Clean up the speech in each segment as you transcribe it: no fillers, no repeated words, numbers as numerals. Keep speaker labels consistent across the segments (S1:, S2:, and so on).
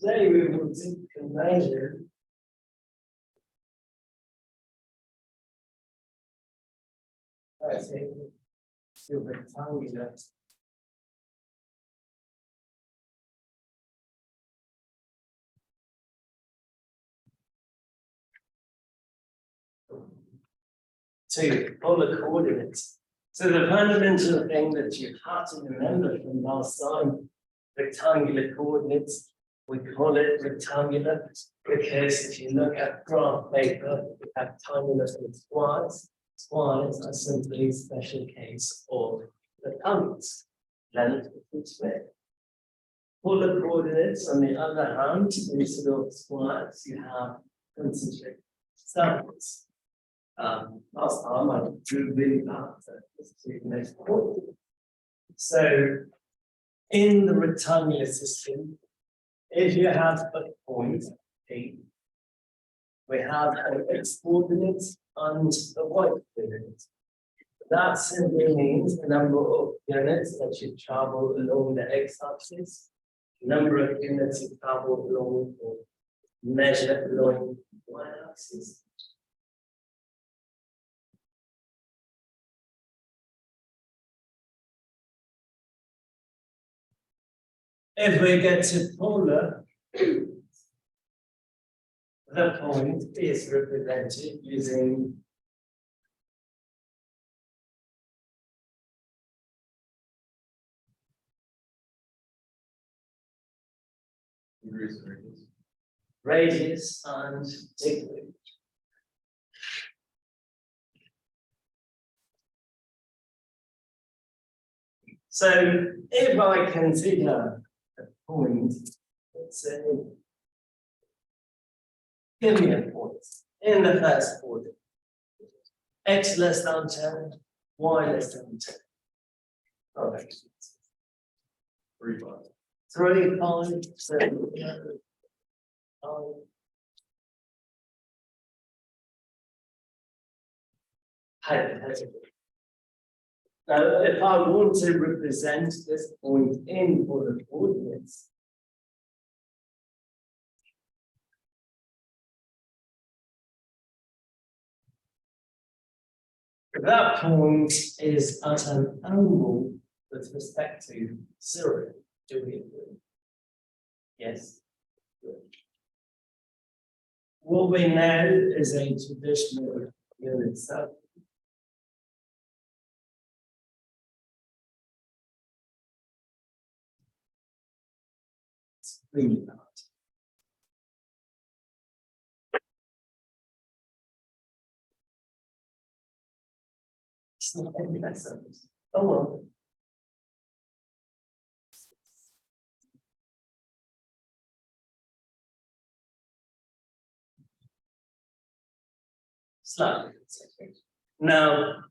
S1: Today we will take a measure I think to rectangular. To polar coordinates. So the fundamental thing that you have to remember from last time, rectangular coordinates, we call it rectangular because if you look at graph paper, we have tiny little squares. Squares are simply a special case of rectangles, length equals width. Polar coordinates, on the other hand, instead of squares, you have concentric circles. Last time I drew really bad, so this is the next point. So, in the rectangular system, if you have a point P, we have an x coordinate and a y coordinate. That simply means the number of units that you travel along the x-axis, number of units you travel along or measure along the y-axis. If we get to polar, the point is represented using radius and degree. So if I consider a point, let's say, give me a point in the first order. X less than 10, y less than 10. Okay. 3, 5. 3, 5, 7, 5. Hypothetically. Now, if I want to represent this point in polar coordinates, that point is at an angle with respect to 0. Do we agree? Yes. Good. What we know is a traditional unit circle. It's really hard. It's not any lessons. Oh well. Slightly. Now,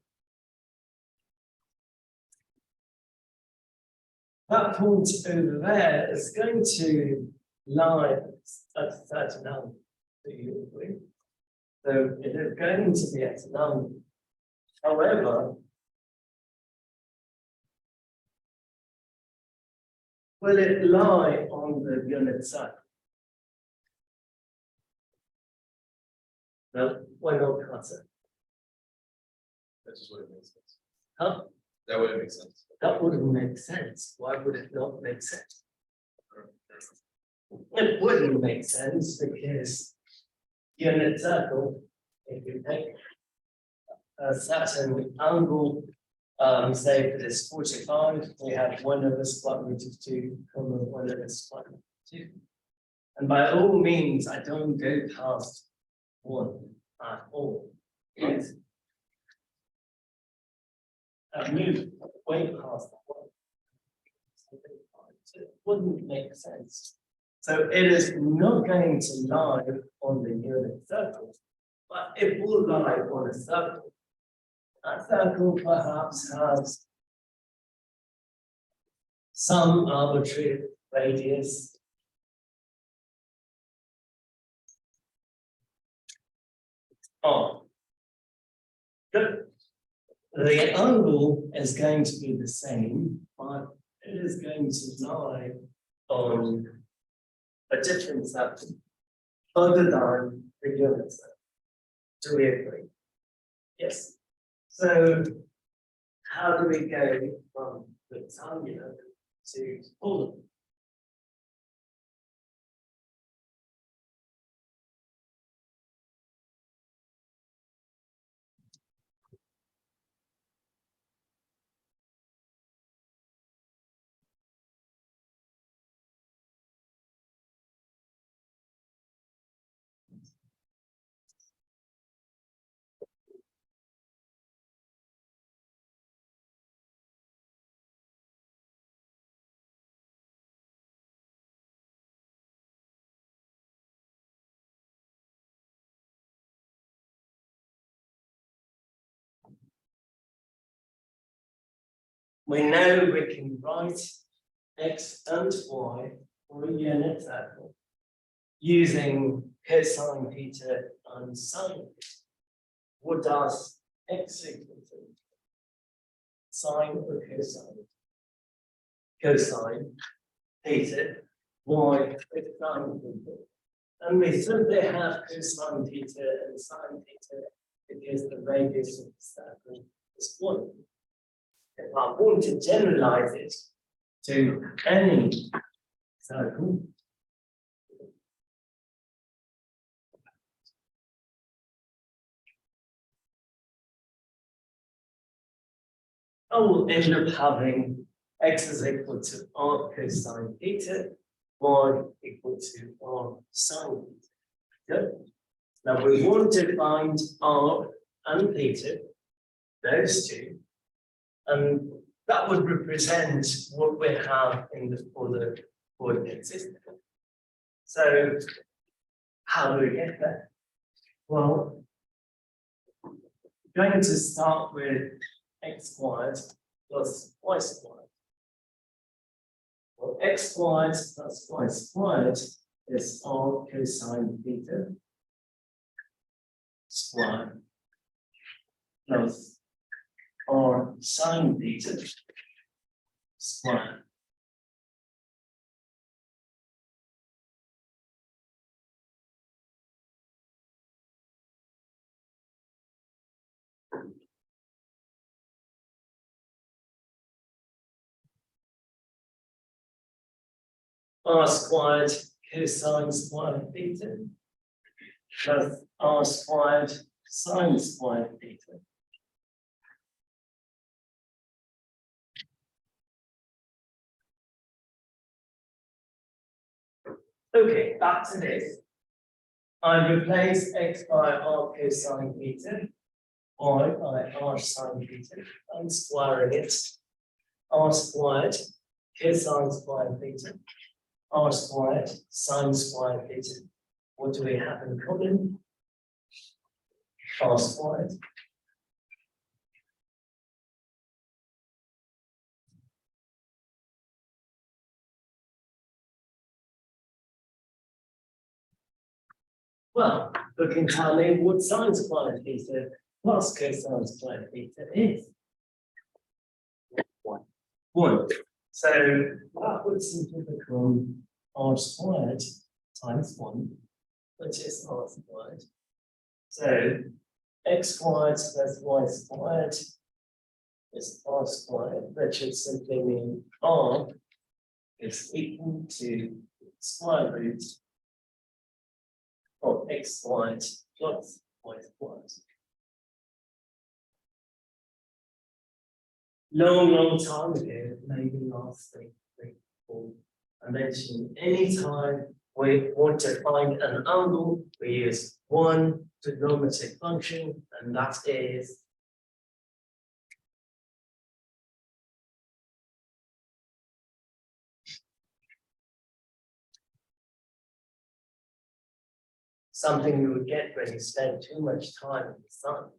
S1: that point over there is going to lie at a certain angle. Do you agree? So it is going to be at an angle. However, will it lie on the unit circle? No, why not cut it?
S2: That just wouldn't make sense.
S1: Huh?
S2: That wouldn't make sense.
S1: That wouldn't make sense. Why would it not make sense? It wouldn't make sense because unit circle, if you take a certain angle, say if it is 45, we have 1 over square root of 2, 1 over square root of 2. And by all means, I don't go past 1 at all. Right? I've moved way past that 1. So it wouldn't make sense. So it is not going to lie on the unit circle, but it will lie on a circle. That circle perhaps has some arbitrary radius. Oh, the angle is going to be the same, but it is going to lie on a different circle other than the unit circle. Do we agree? Yes. So how do we go from rectangular to polar? We know we can write x and y for a unit circle using cosine theta and sine theta. What does x equal to? Sine or cosine? Cosine theta, y with sine theta. And we simply have cosine theta and sine theta because the radius of the circle is 1. If I want to generalize it to any circle, I will end up having x is equal to r cosine theta, y equal to r sine theta. Good. Now we want to find r and theta, those two, and that would represent what we have in the polar coordinate system. So how do we get there? Well, going to start with x squared plus y squared. Well, x squared plus y squared is r cosine theta squared plus r sine theta squared. R squared cosine squared theta plus r squared sine squared theta. Okay, back to this. I replace x by r cosine theta, y by r sine theta. I'm squaring it. R squared cosine squared theta, r squared sine squared theta. What do we have in common? R squared. Well, who can tell me what sine squared theta plus cosine squared theta is? 1. So that would simply become r squared times 1, which is r squared. So x squared plus y squared is r squared, which should simply mean r is equal to square root of x squared plus y squared. Long time ago, maybe last week, I mentioned anytime we want to find an angle, we use one trigonometric function, and that is something you would get when you spend too much time in the sun.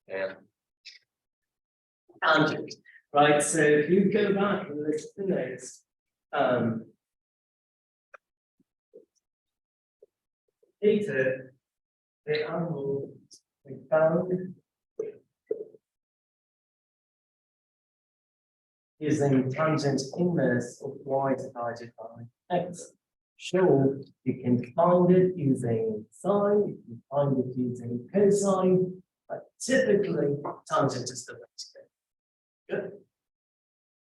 S2: Yeah.
S1: Tangent, right? So if you go back and look at the notes, theta, the angle we found using tangent inverse of y divided by x. Sure, you can find it using sine, you can find it using cosine, but typically tangent is the way to go. Good.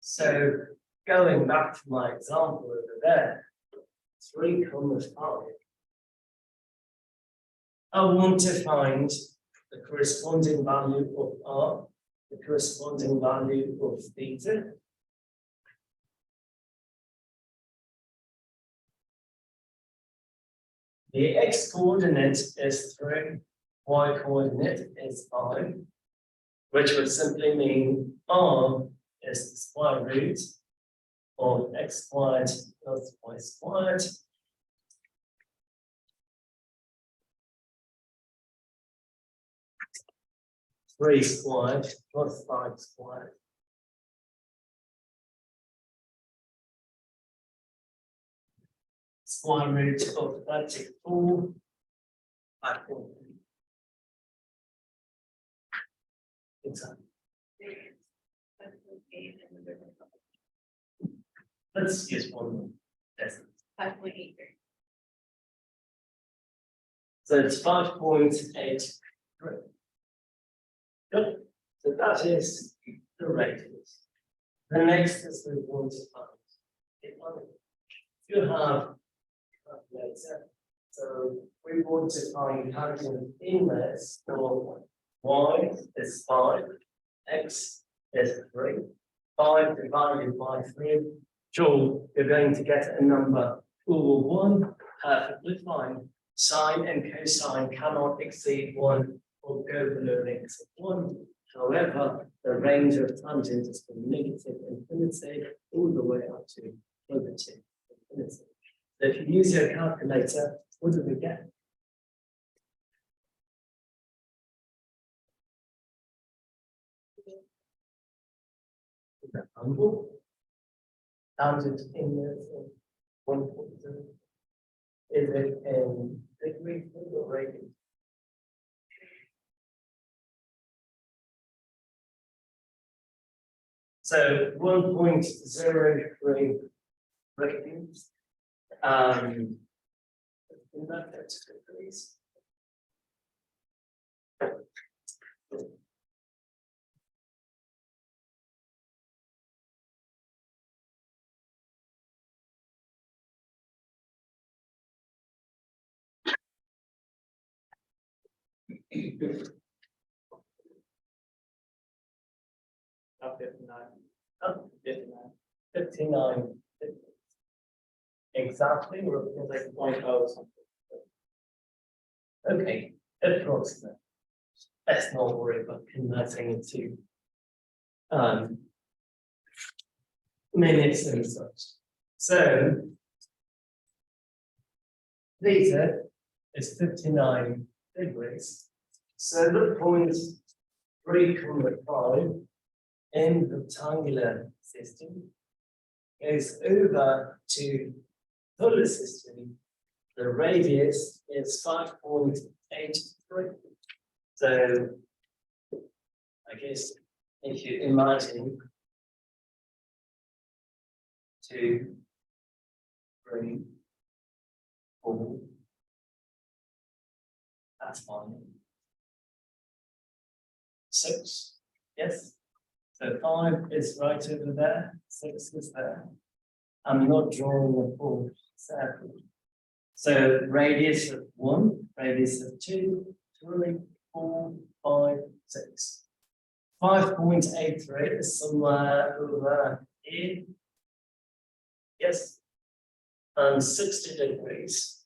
S1: So going back to my example over there, 3, 5. I want to find the corresponding value of r, the corresponding value of theta. The x coordinate is 3, y coordinate is 5, which would simply mean r is the square root of x squared plus y squared. Three squared plus 5 squared. Square root of 34. Exactly. Let's use one more. Yes.
S3: 5.83.
S1: So it's 5.83. Good. So that is the radius. The next is we want to find it. You have a calculator. So we want to find tangent inverse for y is 5, x is 3, 5 divided by 3. Sure, you're going to get a number over 1, perfectly fine. Sine and cosine cannot exceed 1 or go below -1. However, the range of tangent is from negative infinity all the way up to positive infinity. So if you use your calculator, what do we get? Humble. Tangent inverse of 1.0. Is it in degree or radius? So 1.03 radians. In that text, please. Up 59. Up 59. 59. Exactly, or like 0.0 something. Okay, approximate. Let's not worry about converting it to minutes and such. So theta is 59 degrees. So the point 3,5 in the rectangular system goes over to polar system. The radius is 5.83. So I guess if you imagine 2, 3, 4, that's fine. 6, yes. So 5 is right over there, 6 is there. I'm not drawing a full circle. So radius of 1, radius of 2, 3, 4, 5, 6. 5.83 is somewhere over here. Yes. And 60 degrees.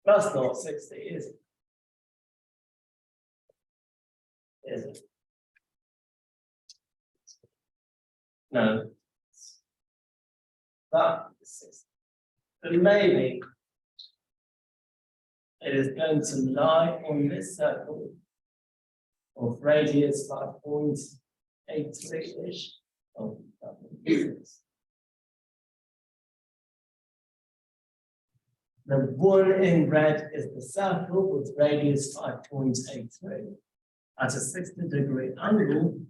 S1: That's not 60, is it? Is it? No. That is 60. But maybe it is going to lie on this circle of radius 5.83-ish. Oh, that would be 6. The one in red is the circle with radius 5.83. At a 60-degree angle,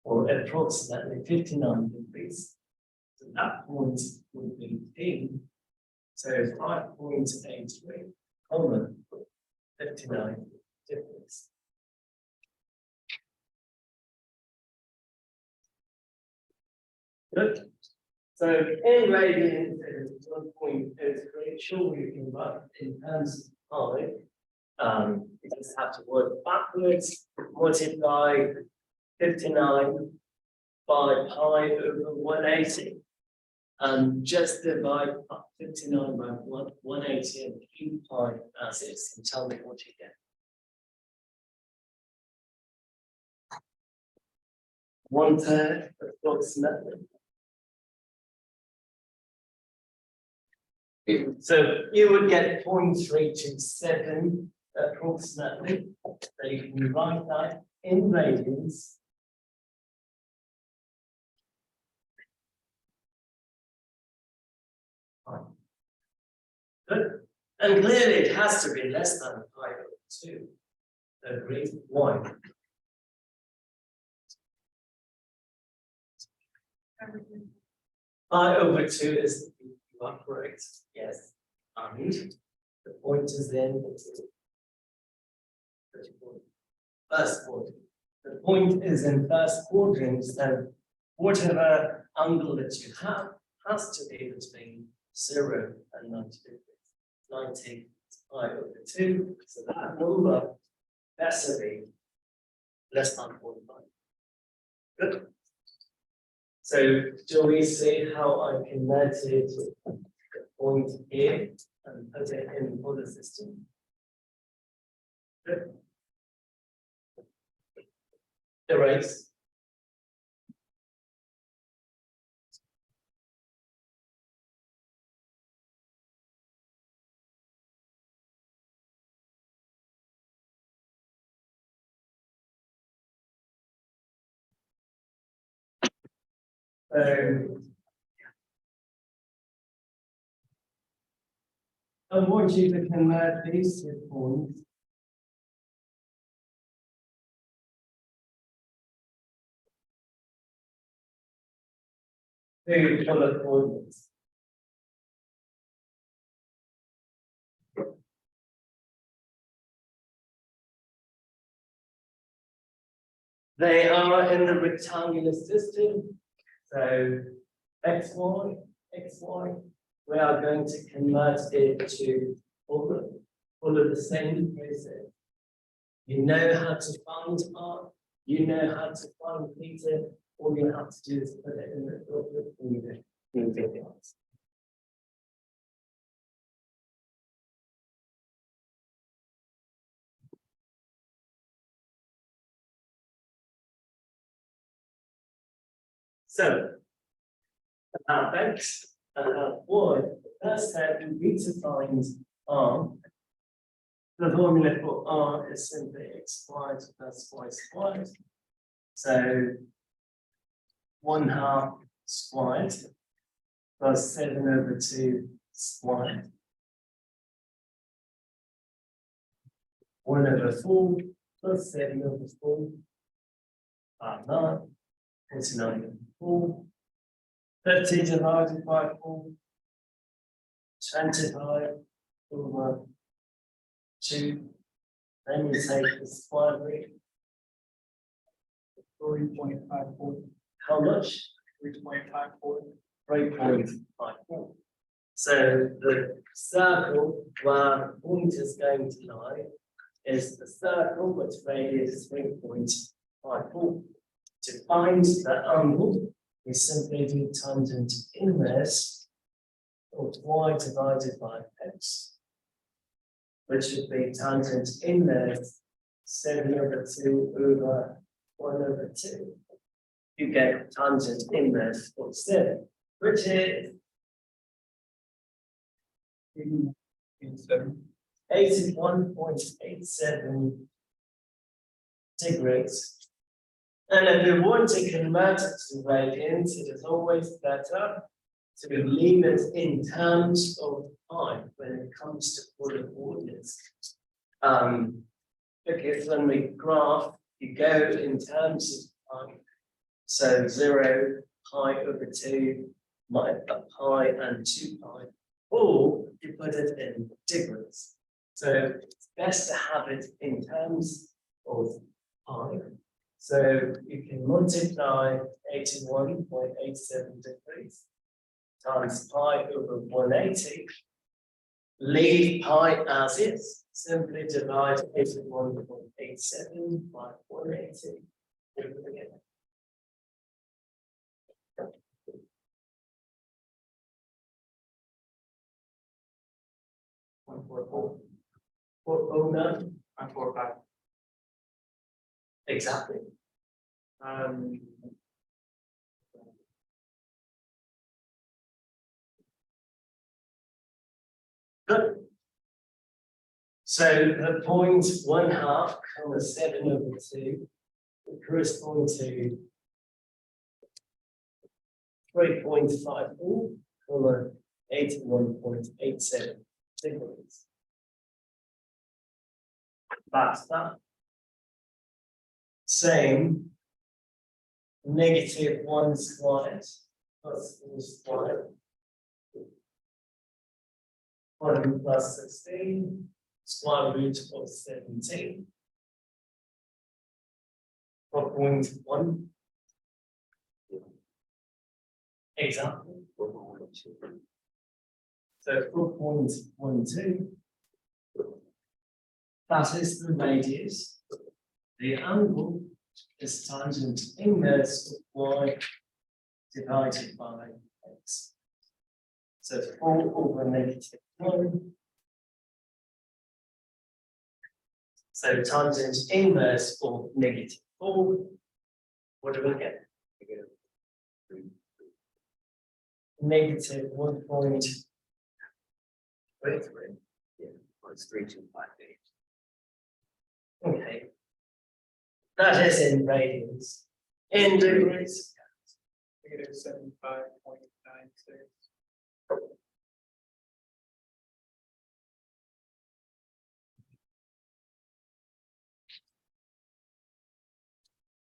S1: or approximately 59 degrees. So that point would be P. So 5.83, 59 degrees. Good. So in radians, it is 1.03. Sure, we can write in terms of pi. You just have to work backwards, multiply 59 by pi over 180. Just divide 59 by 180 and keep pi as is and tell me what you get. 1/3 approximately. So you would get 0.327 approximately. So you can write that in radians. Good. And clearly it has to be less than pi over 2. Agreed. Why? Pi over 2 is you are correct. Yes. And the point is then first quadrant. The point is in first quadrant, so whatever angle that you have has to be between 0 and 90 degrees. 90 is pi over 2, so that number has to be less than 45. Good. So do we see how I can meditate the point here and put it in for the system? Good. Erase. I want you to convert these 2 points to polar coordinates. They are in the rectangular system. So xy, xy, we are going to convert it to polar of the same process. You know how to find r, you know how to find theta, all you have to do is put it in the filter and you get the answer. So, about x and about y, the first step would be to find r. The formula for r is simply x squared plus y squared. So 1/2 squared plus 7/2 squared. 1/4 plus 7/4. 9. 49/4. 30 divided by 4. 25 over 2. Then you take the square root. 3.54. How much? 3.54. 3.54. So the circle where the point is going to lie is the circle which radius 3.54. To find the angle, we simply do tangent inverse of y divided by x, which would be tangent inverse 7/2 over 1/2. You get tangent inverse of 7, which is 81.87 degrees. And if you want to convert it to radians, it is always better to leave it in terms of pi when it comes to polar coordinates. Because when we graph, you go in terms of pi. So 0, pi over 2, pi and 2 pi, or you put it in degrees. So it's best to have it in terms of pi. So you can multiply 81.87 degrees times pi over 180. Leave pi as is. Simply divide 81.87 by 180. 144. 409. 145. Exactly. Good. So the point 1/2, 7 over 2 will correspond to 3.54, 81.87 degrees. That's that. Same, -1 squared plus 4 squared. 1 plus 16, square root of 17. 4.1. Example. So 4.12. That is the radius. The angle is tangent inverse of y divided by x. So 4 over -1. So tangent inverse of -4. What do we get? -1.33.
S2: Yeah, it's 3258.
S1: Okay. That is in radians. In degrees.
S3: -75.96.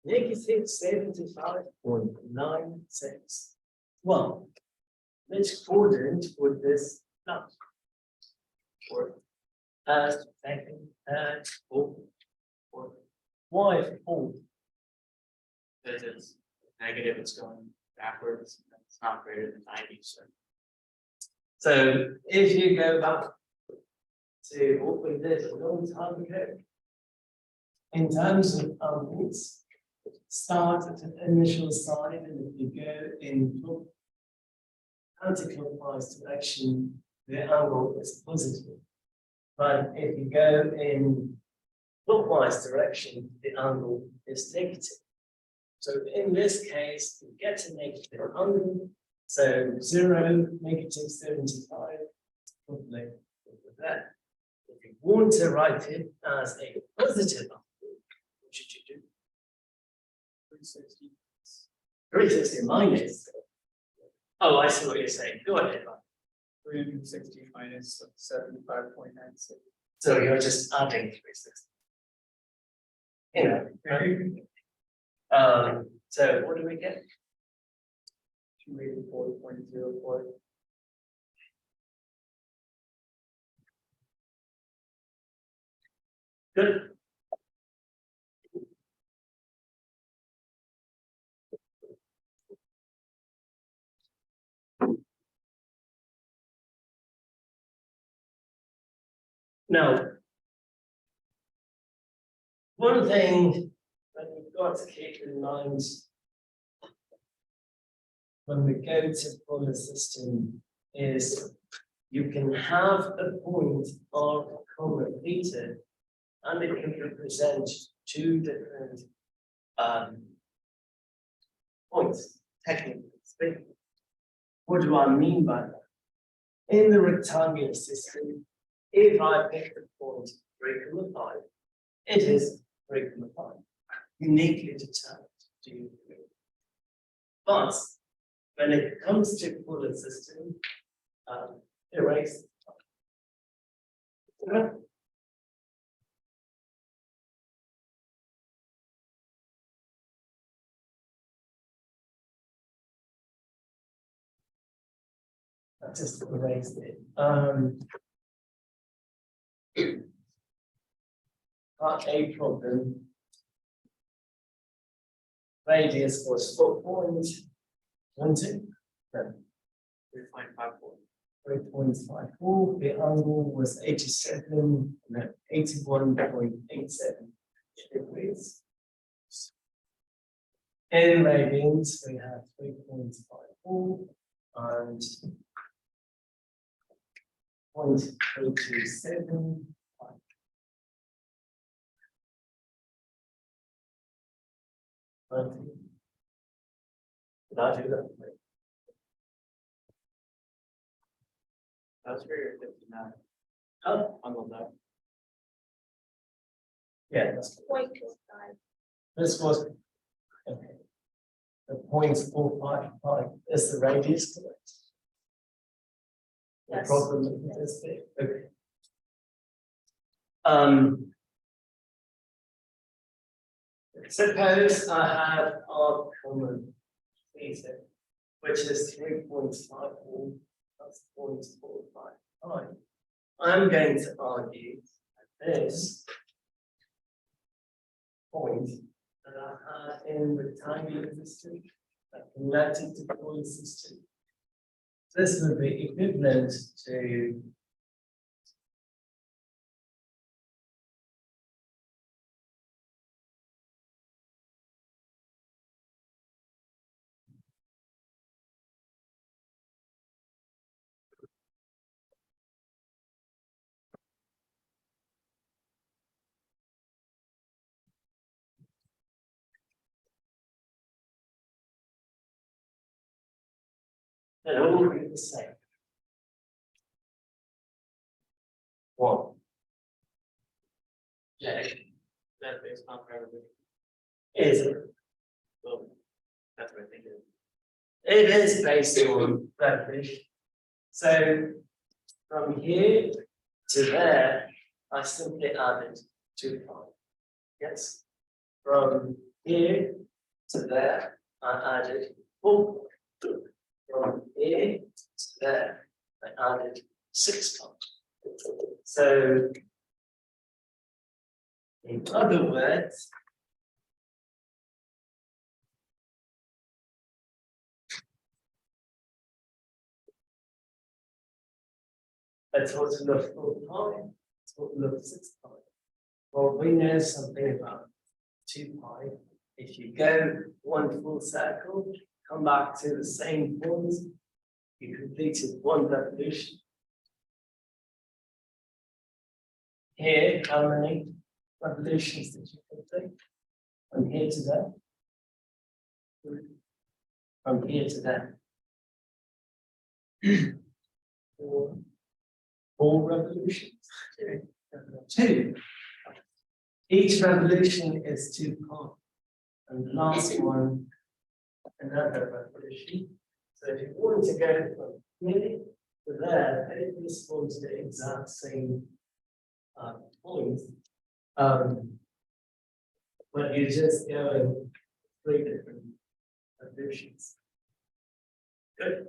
S1: -75.96. Well, which quadrant would this not? First, second, third, fourth. Why fourth?
S3: Because it's negative, it's going backwards, and it's not greater than 90, so.
S1: So if you go back to what we did a long time ago, in terms of angles, start at an initial side, and if you go in anti-clockwise direction, the angle is positive. But if you go in clockwise direction, the angle is negative. So in this case, you get a negative angle. So 0, -75, probably over there. If you want to write it as a positive angle, what should you do?
S3: 360.
S1: 360 minus. Oh, I see what you're saying. Go ahead.
S3: 360 minus 75.96.
S1: So you're just adding 360. You know. So what do we get?
S3: 284.04.
S1: Good. Now, one thing that we've got to keep in mind when we go to polar system is you can have a point R, theta, and it can represent two different points, technically speaking. What do I mean by that? In the rectangular system, if I pick the point 3,5, it is 3,5, uniquely determined. Do you agree? But when it comes to polar system, erase. I just erased it. Part A problem. Radius was 4.20.
S3: 3.54.
S1: 3.54. The angle was 81.87 degrees. In radians, we have 3.54 and 0.327. Did I do that?
S3: That's for your 59
S1: Oh,
S3: on the left.
S1: yeah, that's
S4: Point two five.
S1: this was. Okay. The 0.455 is the radius, correct? The
S4: Yes.
S1: problem with this bit, okay. Suppose I have R common theta, which is 3.54 plus 0.455. I'm going to argue that this point that I have in rectangular system that connected to point system. This would be equivalent to they'll all be the same. One.
S3: Yeah. That's based on probability.
S1: Is it?
S3: Well, that's what I think it is.
S1: It is based on revolution. So from here to there, I simply added 2 pi. Yes. From here to there, I added 4 pi. From here to there, I added 6 pi. So in other words, a total of 4 pi, total of 6 pi. Well, we know something about 2 pi. If you go one full circle, come back to the same point, you completed one revolution. Here, how many revolutions did you complete? From here to there? From here to there. Four revolutions. Two. Each revolution is 2 pi. And the last one, another revolution. So if you want to go from here to there, it responds to the exact same point. But you're just going 3 different revolutions. Good.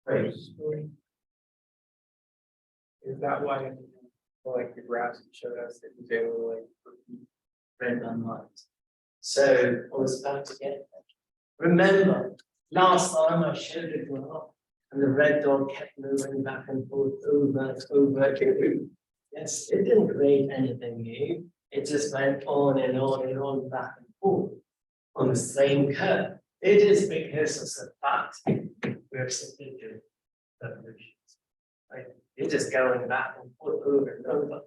S1: Great.
S3: Is that why, like, the graphs showed us that was able to like
S1: Red and white. So I was about to get there. Remember, last time I showed a graph and the red dot kept moving back and forth over. Yes, it didn't create anything new. It just went on and on and on, back and forth on the same curve. It is because of the fact we're simply doing revolutions. Right? You're just going back and forth over and over.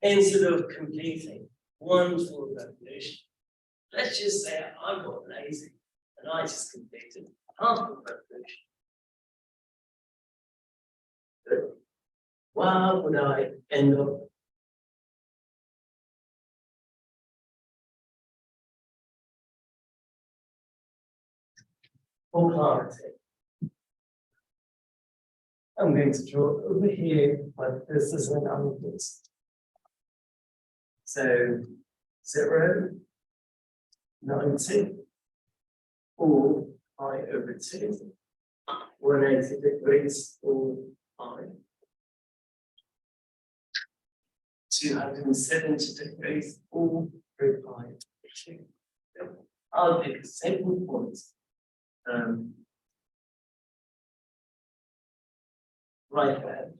S1: Instead of completing one full revolution, let's just say I got lazy and I just completed half a revolution. Why would I end up? For clarity, I'm going to draw over here, but this is an analysis. So 0, 90, or pi over 2, 180 degrees or pi, 270 degrees or 3 pi. I'll pick a simple point. Right there.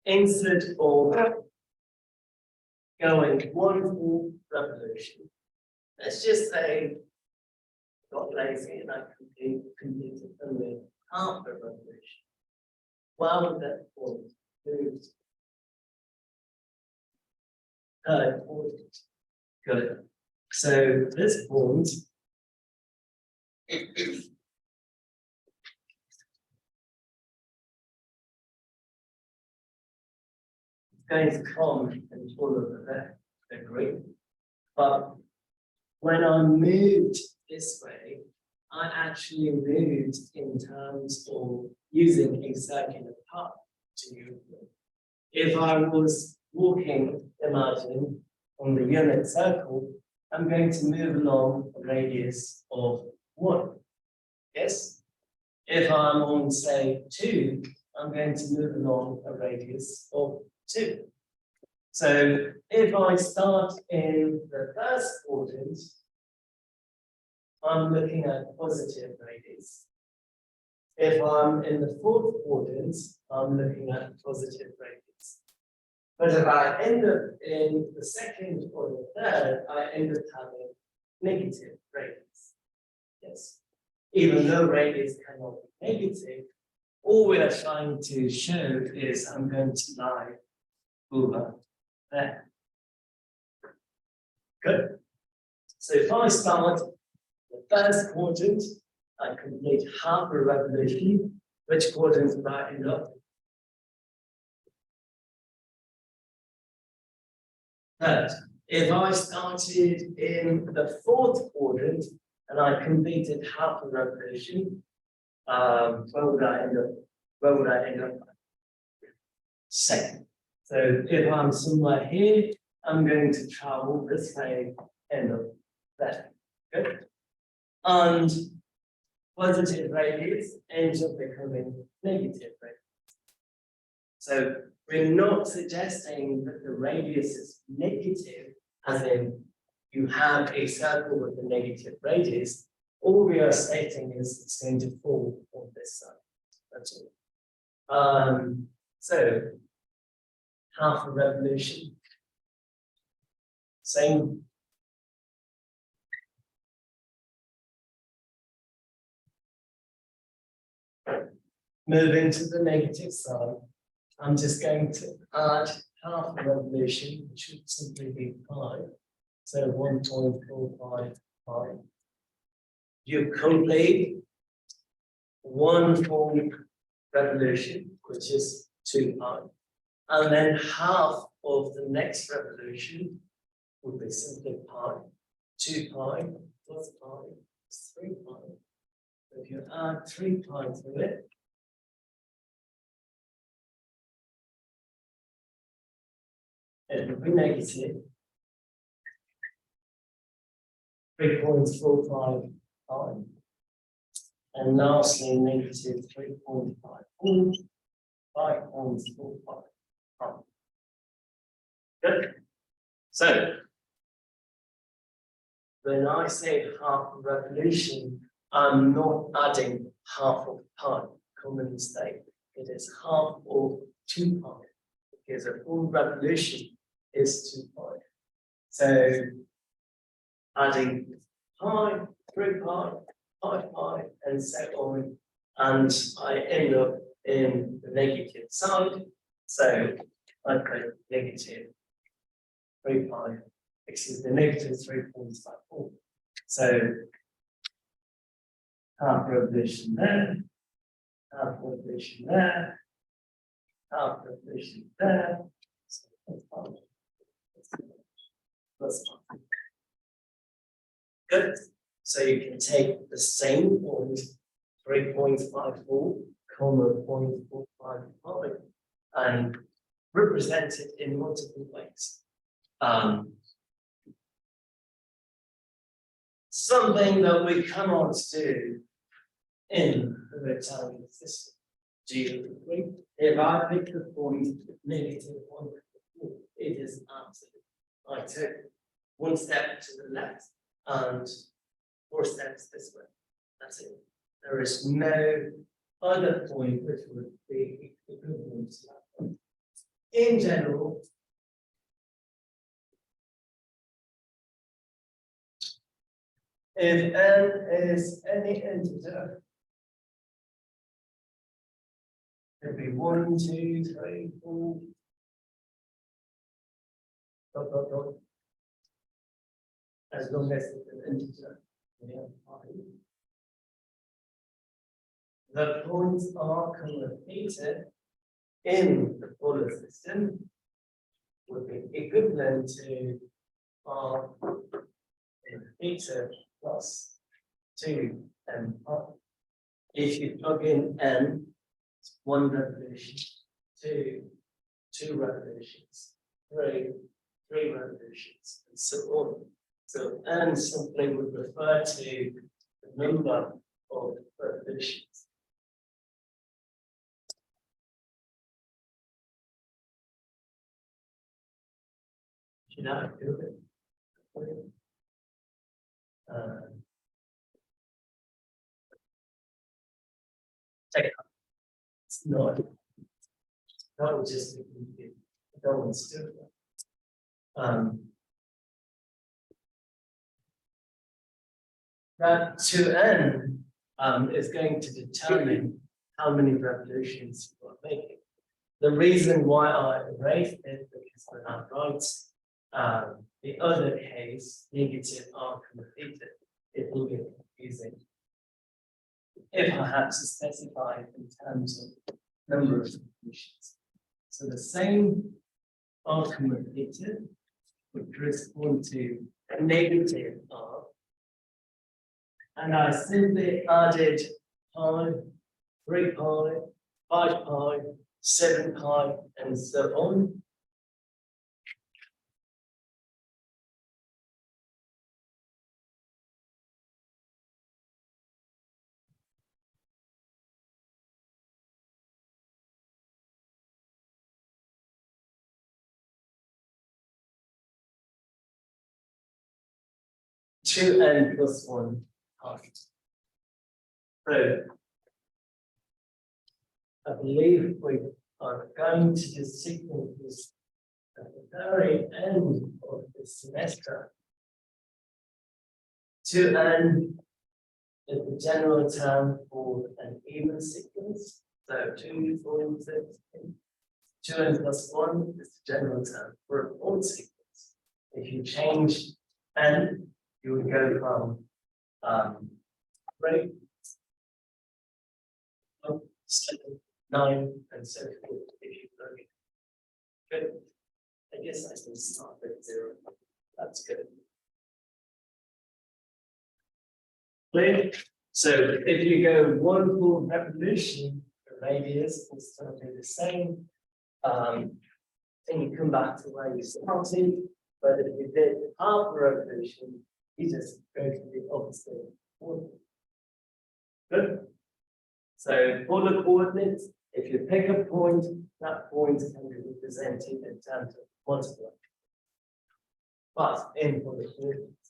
S1: Instead of going one full revolution, let's just say I got lazy and I completed only half a revolution. While that point moved point. Good. So this point going to come and follow the green. But when I moved this way, I actually moved in terms of using a circular path to move. If I was walking, imagine, on the unit circle, I'm going to move along a radius of 1. Yes? If I'm on, say, 2, I'm going to move along a radius of 2. So if I start in the first quadrant, I'm looking at positive radius. If I'm in the fourth quadrant, I'm looking at positive radius. But if I end up in the second or the third, I end up having negative radius. Yes. Even though radius cannot be negative, all we are trying to show is I'm going to lie over there. Good. So if I start the first quadrant, I complete half a revolution. Which quadrant will I end up? Third. If I started in the fourth quadrant and I completed half a revolution, where would I end up? Where would I end up? Second. So if I'm somewhere here, I'm going to travel this way, end up there. Good. And positive radius ends up becoming negative radius. So we're not suggesting that the radius is negative, as in you have a circle with a negative radius. All we are stating is it's going to fall on this side. That's all. So half a revolution. Same. Moving to the negative side, I'm just going to add half a revolution, which should simply be pi. So 1.45 pi. You complete one full revolution, which is 2 pi. And then half of the next revolution would be simply pi. 2 pi plus pi is 3 pi. So if you add 3 pi to it, it will be negative 3.45 pi. And lastly, negative 3.54 5.45 pi. Good. So when I say half a revolution, I'm not adding half of pi, common mistake. It is half of 2 pi, because a full revolution is 2 pi. So adding pi, 3 pi, 5 pi, and so on, and I end up in the negative side. So I put negative 3 pi, excuse me, negative 3.54. So half revolution there, half revolution there, half revolution there. Plus pi. Good. So you can take the same point, 3.54, comma 0.45 pi, and represent it in multiple ways. something that we cannot do in the rectangular system. Do you agree? If I pick the point -1, it is absolute. I took one step to the left and 4 steps this way. That's it. There is no other point which would be equivalent to that point. In general, if n is any integer, it'd be 1, 2, 3, 4. Dot, dot, dot. As long as it's an integer, we have 5. The points are collocated in the polar system would be equivalent to r in theta plus 2 and r. If you plug in n, it's 1 revolution, 2 revolutions, 3 revolutions, and so on. So n simply would refer to the number of revolutions. Should I do it? Check it out. It's not. That was just that one's stupid. That 2n is going to determine how many revolutions you are making. The reason why I erased it because when I write the other case, negative r theta, it will get confusing. If I had to specify in terms of number of revolutions. So the same r theta would correspond to a negative r. And I simply added pi, 3 pi, 5 pi, 7 pi, and so on. Two n plus 1 half. So I believe we are going to do sequences at the very end of the semester. 2n is the general term for an even sequence. So 2, 4, 6. 2n plus 1 is the general term for an odd sequence. If you change n, you would go from 3, 7, 9, and so forth. If you plug it. Good. I guess I can start at 0. That's good. Clear? So if you go 1 full revolution, the radius will still be the same. Then you come back to where you started. But if you did half a revolution, you just go to the opposite order. Good. So for the coordinates, if you pick a point, that point can be represented in terms of multiple. But in for the coordinates,